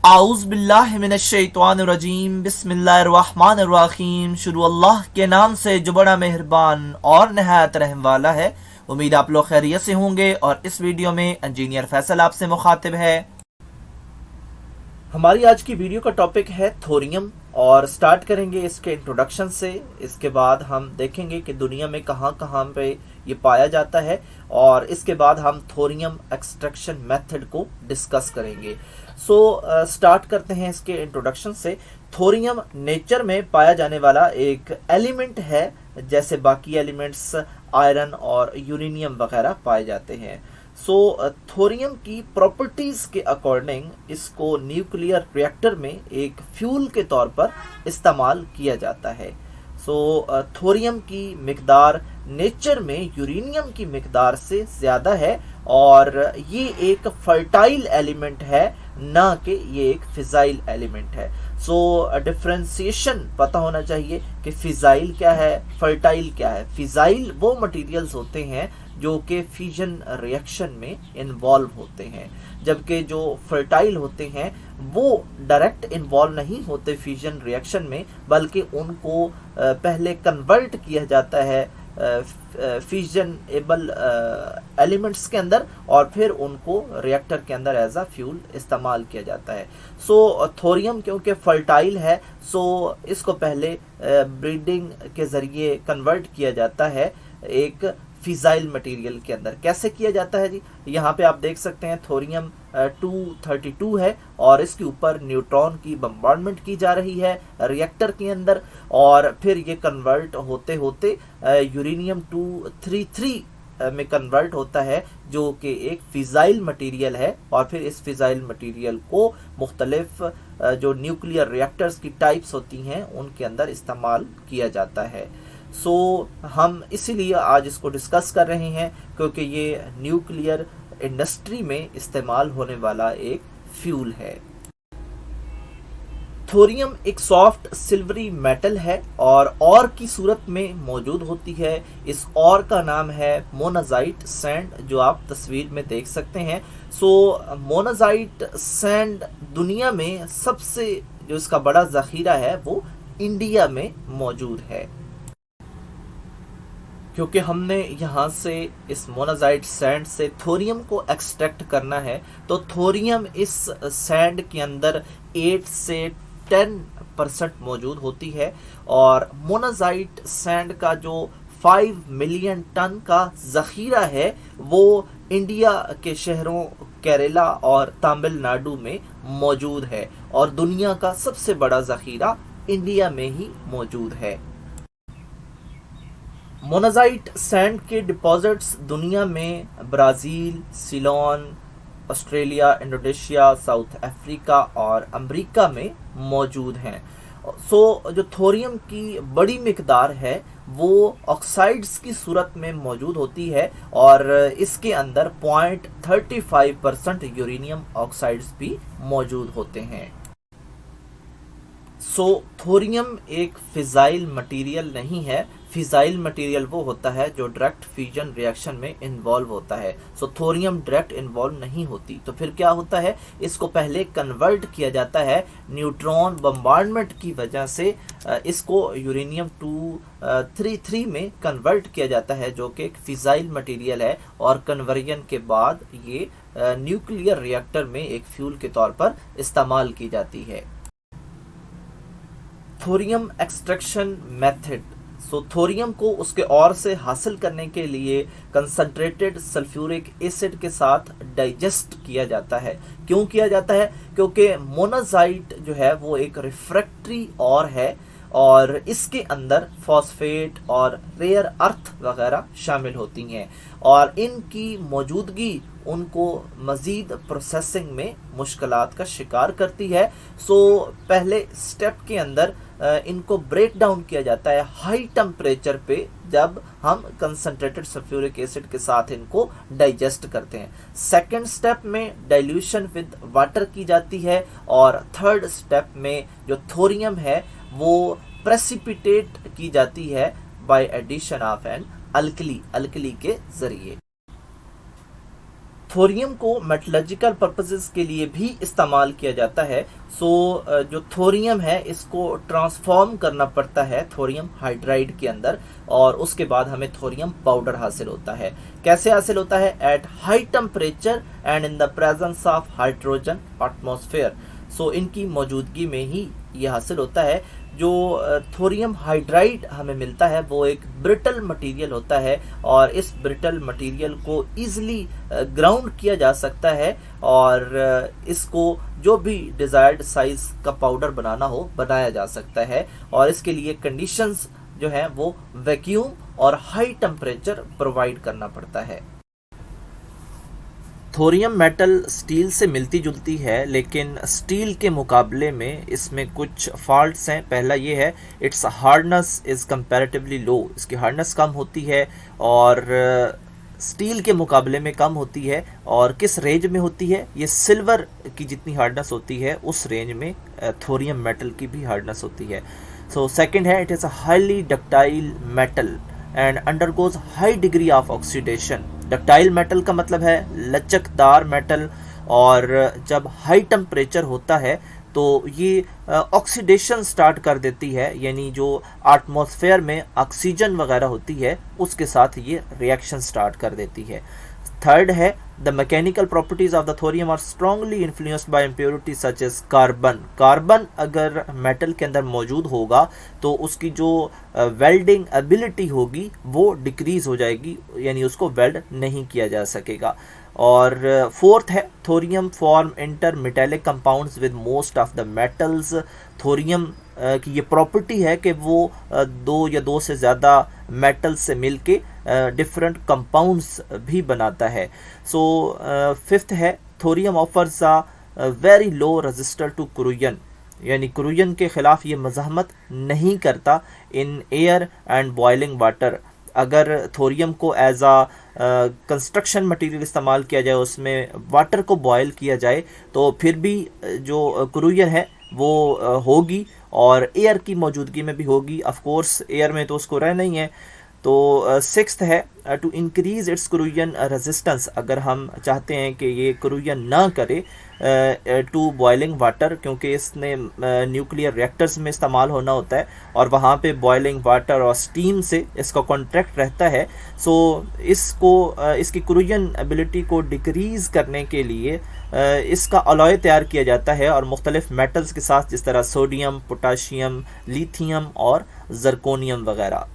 आऊज़ बिल्लाहि मिनश्शैतानिर्रजीम बिस्मिल्लाहिर्रहमानिर्रहीम। शुरू अल्लाह के नाम से जो बड़ा मेहरबान और नहायत रहम वाला है। उम्मीद आप लोग खैरियत से होंगे और इस वीडियो में इंजीनियर फैसल आपसे मुखातिब है। हमारी आज की वीडियो का टॉपिक है थोरियम और स्टार्ट करेंगे इसके इंट्रोडक्शन से। इसके बाद हम देखेंगे कि दुनिया में कहाँ कहाँ पे ये पाया जाता है और इसके बाद हम थोरियम एक्सट्रैक्शन मेथड को डिस्कस करेंगे। स्टार्ट करते हैं इसके इंट्रोडक्शन से। थोरियम नेचर में पाया जाने वाला एक एलिमेंट है, जैसे बाकी एलिमेंट्स आयरन और यूरेनियम वगैरह पाए जाते हैं। थोरियम की प्रॉपर्टीज के अकॉर्डिंग इसको न्यूक्लियर रिएक्टर में एक फ्यूल के तौर पर इस्तेमाल किया जाता है। थोरियम की मिकदार नेचर में यूरेनियम की मिकदार से ज़्यादा है और ये एक फर्टाइल एलिमेंट है, ना कि ये एक फिजाइल एलिमेंट है। डिफरेंशिएशन पता होना चाहिए कि फिजाइल क्या है, फर्टाइल क्या है। फिजाइल वो मटेरियल्स होते हैं जो कि फ्यूजन रिएक्शन में इन्वॉल्व होते हैं, जबकि जो फर्टाइल होते हैं वो डायरेक्ट इन्वॉल्व नहीं होते फ्यूजन रिएक्शन में, बल्कि उनको पहले कन्वर्ट किया जाता है फिजनेबल एलिमेंट्स के अंदर और फिर उनको रिएक्टर के अंदर एज अ फ्यूल इस्तेमाल किया जाता है। थोरियम क्योंकि फर्टाइल है, इसको पहले ब्रीडिंग के ज़रिए कन्वर्ट किया जाता है एक फिजाइल मटेरियल के अंदर। कैसे किया जाता है जी? यहाँ पे आप देख सकते हैं थोरियम 232 है और इसके ऊपर न्यूट्रॉन की बम्बार्डमेंट की जा रही है रिएक्टर के अंदर और फिर ये कन्वर्ट होते होते यूरेनियम 233 में कन्वर्ट होता है, जो कि एक फिजाइल मटेरियल है। और फिर इस फिजाइल मटेरियल को मुख्तलिफ जो न्यूक्लियर रिएक्टर्स की टाइप्स होती हैं उनके अंदर इस्तेमाल किया जाता है। हम इसीलिए आज इसको डिस्कस कर रहे हैं क्योंकि ये न्यूक्लियर इंडस्ट्री में इस्तेमाल होने वाला एक फ्यूल है। थोरियम एक सॉफ्ट सिल्वरी मेटल है और की सूरत में मौजूद होती है। इस और का नाम है मोनाजाइट सैंड, जो आप तस्वीर में देख सकते हैं। मोनाजाइट सैंड दुनिया में सबसे जो इसका बड़ा ज़ख़ीरा है वो इंडिया में मौजूद है, क्योंकि हमने यहाँ से इस मोनाजाइट सैंड से थोरियम को एक्सट्रैक्ट करना है। तो थोरियम इस सैंड के अंदर 8 से 10% मौजूद होती है और मोनाजाइट सैंड का जो 5 मिलियन टन का ज़ख़ीरा है वो इंडिया के शहरों केरला और तमिलनाडु में मौजूद है और दुनिया का सबसे बड़ा ज़ख़ीरा इंडिया में ही मौजूद है। मोनाजाइट सैंड के डिपॉजिट्स दुनिया में Brazil, Ceylon, Australia, Indonesia, south Africa और अमेरिका में मौजूद हैं। जो थोरियम की बड़ी मिकदार है वो ऑक्साइड्स की सूरत में मौजूद होती है और इसके अंदर 0.35% यूरेनियम ऑक्साइड्स भी मौजूद होते हैं। थोरियम एक फिजाइल मटेरियल नहीं है। फिजाइल मटेरियल वो होता है जो डायरेक्ट फ्यूजन रिएक्शन में इन्वॉल्व होता है। थोरियम डायरेक्ट इन्वॉल्व नहीं होती। तो फिर क्या होता है, इसको पहले कन्वर्ट किया जाता है न्यूट्रॉन बम्बार्डमेंट की वजह से। इसको यूरेनियम 233 में कन्वर्ट किया जाता है, जो कि एक फिजाइल मटेरियल है और कन्वर्जन के बाद ये न्यूक्लियर रिएक्टर में एक फ्यूल के तौर पर इस्तेमाल की जाती है। Thorium extraction method. थोरियम को उसके और से हासिल करने के लिए कंसंट्रेटेड सल्फ्यूरिक एसिड के साथ डाइजेस्ट किया जाता है। क्यों किया जाता है? क्योंकि मोनाजाइट जो है वो एक रिफ्रैक्टरी और है और इसके अंदर फॉस्फेट और रेयर अर्थ वगैरह शामिल होती हैं और इनकी मौजूदगी उनको मज़ीद प्रोसेसिंग में मुश्किलात का शिकार करती है। पहले स्टेप के अंदर इनको ब्रेक डाउन किया जाता है हाई टेम्परेचर पे, जब हम कंसंट्रेटेड सल्फ्यूरिक एसिड के साथ इनको डाइजेस्ट करते हैं। सेकंड स्टेप में डाइल्यूशन विद वाटर की जाती है और थर्ड स्टेप में जो थोरियम है वो प्रेसिपिटेट की जाती है by addition of an alkali के जरिए। थोरियम को मेटलर्जिकल पर्पसेस के लिए भी इस्तेमाल किया जाता है। जो थोरियम है इसको ट्रांसफॉर्म करना पड़ता है थोरियम हाइड्राइड के अंदर, और उसके बाद हमें थोरियम पाउडर हासिल होता है। कैसे हासिल होता है? At high temperature and in the presence of hydrogen atmosphere. इनकी मौजूदगी में ही ये हासिल होता है। जो थोरियम हाइड्राइड हमें मिलता है वो एक ब्रिटल मटेरियल होता है, और इस ब्रिटल मटेरियल को ईजिली ग्राउंड किया जा सकता है, और इसको जो भी डिजायर्ड साइज का पाउडर बनाना हो बनाया जा सकता है। और इसके लिए कंडीशंस जो है वो वैक्यूम और हाई टेम्परेचर प्रोवाइड करना पड़ता है। थोरियम मेटल स्टील से मिलती जुलती है, लेकिन स्टील के मुकाबले में इसमें कुछ फॉल्ट्स हैं। पहला ये है, इट्स हार्डनेस इज़ कंपैरेटिवली लो। इसकी हार्डनेस कम होती है और स्टील के मुकाबले में कम होती है। और किस रेंज में होती है? ये सिल्वर की जितनी हार्डनेस होती है उस रेंज में थोरियम मेटल की भी हार्डनेस होती है। सेकंड है, it is a highly ductile metal and undergoes high degree of oxidation. Ductile metal का मतलब है लचकदार मेटल, और जब हाई टेम्परेचर होता है तो ये ऑक्सीडेशन स्टार्ट कर देती है, यानी जो एटमॉस्फेयर में ऑक्सीजन वगैरह होती है उसके साथ ये रिएक्शन स्टार्ट कर देती है। थर्ड है, the mechanical properties of the thorium are strongly influenced by impurities such as carbon. Carbon अगर मेटल के अंदर मौजूद होगा तो उसकी जो वेल्डिंग एबिलिटी होगी वो डिक्रीज हो जाएगी, यानी उसको वेल्ड नहीं किया जा सकेगा। और फोर्थ है, thorium form inter metallic compounds with most of the metals. Thorium की ये प्रॉपर्टी है कि वो दो या दो से ज़्यादा मेटल से मिलके डिफरेंट कंपाउंड्स भी बनाता है। फिफ्थ है, thorium offers a very low resistance to corrosion, यानी क्रोयन के ख़िलाफ़ ये मज़ाहमत नहीं करता in air and boiling water. अगर थोरियम को एज आ कंस्ट्रक्शन मटेरियल इस्तेमाल किया जाए, उसमें वाटर को बॉयल किया जाए, तो फिर भी जो क्रोयन है वो होगी, और एयर की मौजूदगी में भी होगी। ऑफ कोर्स एयर में तो उसको रहना ही है। सिक्स्थ है, टू इंक्रीज इट्स क्रोयन रेजिस्टेंस। अगर हम चाहते हैं कि ये क्रोयन ना करे टू बॉइलिंग वाटर, क्योंकि इसने न्यूक्लियर रिएक्टर्स में इस्तेमाल होना होता है और वहाँ पे बॉइलिंग वाटर और स्टीम से इसका कॉन्ट्रैक्ट रहता है। इसकी क्रोयन एबिलिटी को डिक्रीज़ करने के लिए इसका अलॉय तैयार किया जाता है, और मुख्तलिफ मेटल्स के साथ, जिस तरह सोडियम, पोटाशियम, लिथियम और जर्कोनियम वगैरह।